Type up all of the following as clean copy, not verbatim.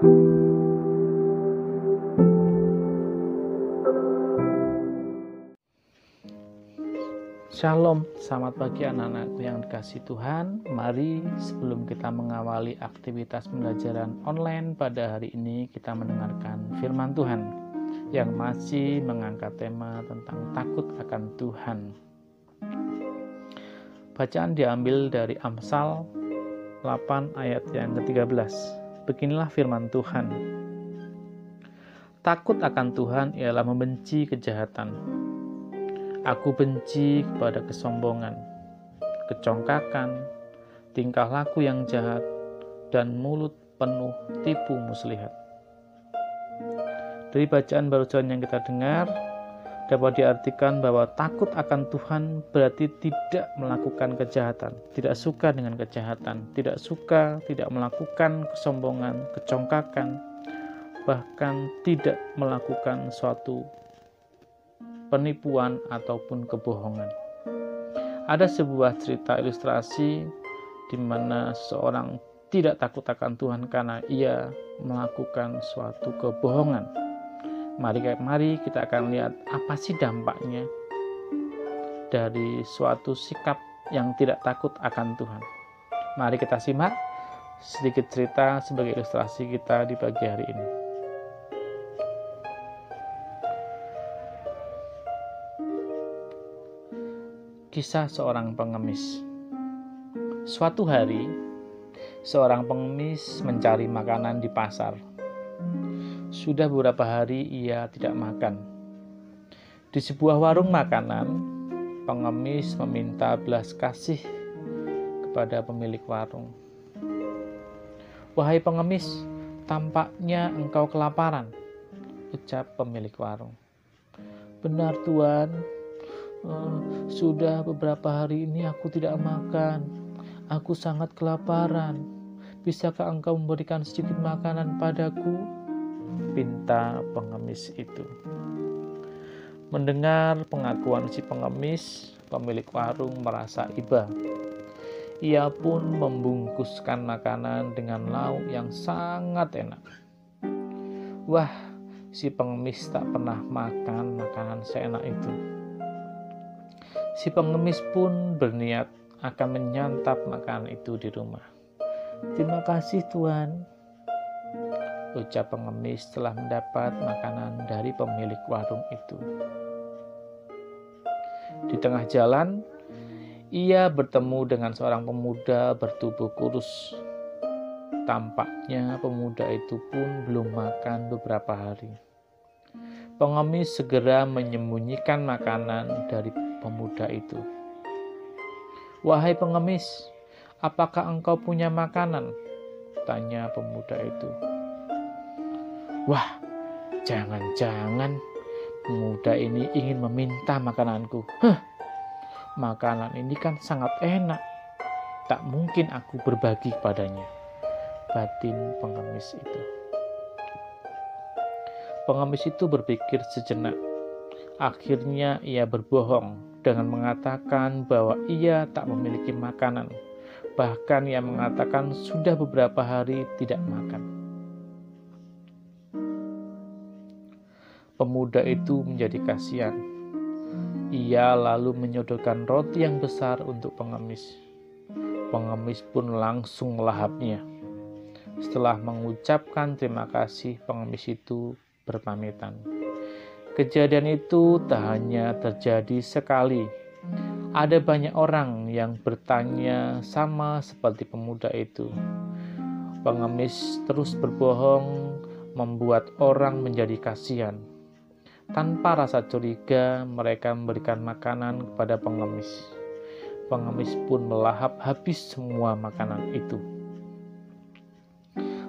Shalom, selamat pagi anak-anakku yang dikasihi Tuhan. Mari sebelum kita mengawali aktivitas pembelajaran online pada hari ini, kita mendengarkan firman Tuhan yang masih mengangkat tema tentang takut akan Tuhan. Bacaan diambil dari Amsal 8 ayat yang ke-13. Beginilah firman Tuhan. Takut akan Tuhan ialah membenci kejahatan. Aku benci kepada kesombongan, kecongkakan, tingkah laku yang jahat, dan mulut penuh tipu muslihat. Dari bacaan barusan yang kita dengar, dapat diartikan bahwa takut akan Tuhan berarti tidak melakukan kejahatan, tidak suka dengan kejahatan, tidak suka, tidak melakukan kesombongan, kecongkakan, bahkan tidak melakukan suatu penipuan ataupun kebohongan. Ada sebuah cerita ilustrasi di mana seseorang tidak takut akan Tuhan karena ia melakukan suatu kebohongan. Mari kita akan lihat apa sih dampaknya dari suatu sikap yang tidak takut akan Tuhan. Mari kita simak sedikit cerita sebagai ilustrasi kita di pagi hari ini. Kisah seorang pengemis. Suatu hari, seorang pengemis mencari makanan di pasar. Sudah beberapa hari ia tidak makan. Di sebuah warung makanan, pengemis meminta belas kasih kepada pemilik warung. "Wahai pengemis, tampaknya engkau kelaparan," ucap pemilik warung. "Benar, Tuan. Sudah beberapa hari ini aku tidak makan. Aku sangat kelaparan. Bisakah engkau memberikan sedikit makanan padaku?" pinta pengemis itu. Mendengar pengakuan si pengemis, pemilik warung merasa iba. Ia pun membungkuskan makanan dengan lauk yang sangat enak. Wah, si pengemis tak pernah makan makanan seenak itu. Si pengemis pun berniat akan menyantap makanan itu di rumah. "Terima kasih, Tuan," ucap pengemis setelah mendapat makanan dari pemilik warung itu. Di tengah jalan, ia bertemu dengan seorang pemuda bertubuh kurus. Tampaknya pemuda itu pun belum makan beberapa hari. Pengemis segera menyembunyikan makanan dari pemuda itu. "Wahai pengemis, apakah engkau punya makanan?" tanya pemuda itu. Wah, jangan-jangan pemuda ini ingin meminta makananku. Makanan ini kan sangat enak. Tak mungkin aku berbagi padanya, batin pengemis itu. Pengemis itu berpikir sejenak. Akhirnya ia berbohong dengan mengatakan bahwa ia tak memiliki makanan. Bahkan ia mengatakan sudah beberapa hari tidak makan. Pemuda itu menjadi kasihan. Ia lalu menyodorkan roti yang besar untuk pengemis. Pengemis pun langsung melahapnya. Setelah mengucapkan terima kasih, pengemis itu berpamitan. Kejadian itu tak hanya terjadi sekali. Ada banyak orang yang bertanya sama seperti pemuda itu. Pengemis terus berbohong, membuat orang menjadi kasihan. Tanpa rasa curiga, mereka memberikan makanan kepada pengemis. Pengemis pun melahap habis semua makanan itu.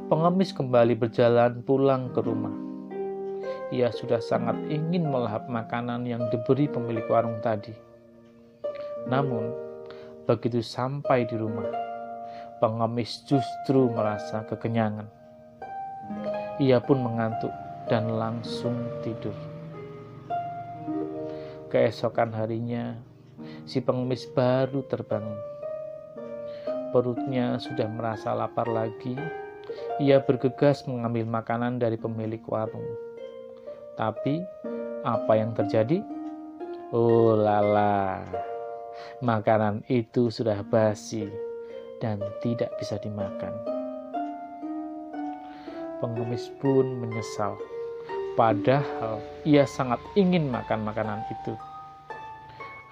Pengemis kembali berjalan pulang ke rumah. Ia sudah sangat ingin melahap makanan yang diberi pemilik warung tadi. Namun, begitu sampai di rumah, pengemis justru merasa kekenyangan. Ia pun mengantuk dan langsung tidur. Keesokan harinya, si pengemis baru terbangun. Perutnya sudah merasa lapar lagi. Ia bergegas mengambil makanan dari pemilik warung. Tapi apa yang terjadi? Oh lala, makanan itu sudah basi dan tidak bisa dimakan. Pengemis pun menyesal, padahal ia sangat ingin makan makanan itu.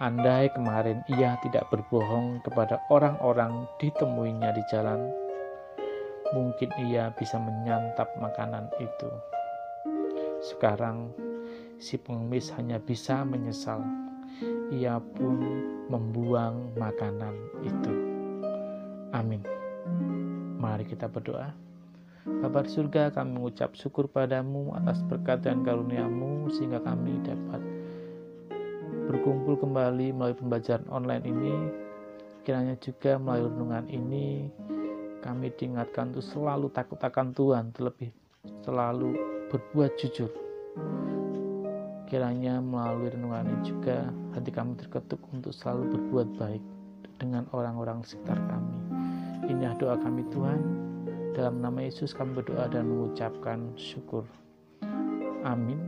Andai kemarin ia tidak berbohong kepada orang-orang ditemuinya di jalan, mungkin ia bisa menyantap makanan itu. Sekarang, si pengemis hanya bisa menyesal. Ia pun membuang makanan itu. Amin. Mari kita berdoa. Bapa di surga, kami mengucap syukur padamu atas berkat dan karunia-Mu sehingga kami dapat berkumpul kembali melalui pembelajaran online ini. Kiranya juga melalui renungan ini kami diingatkan untuk selalu takut akan Tuhan, terlebih selalu berbuat jujur. Kiranya melalui renungan ini juga hati kami terketuk untuk selalu berbuat baik dengan orang-orang sekitar kami. Inilah doa kami Tuhan. Dalam nama Yesus kami berdoa dan mengucapkan syukur. Amin.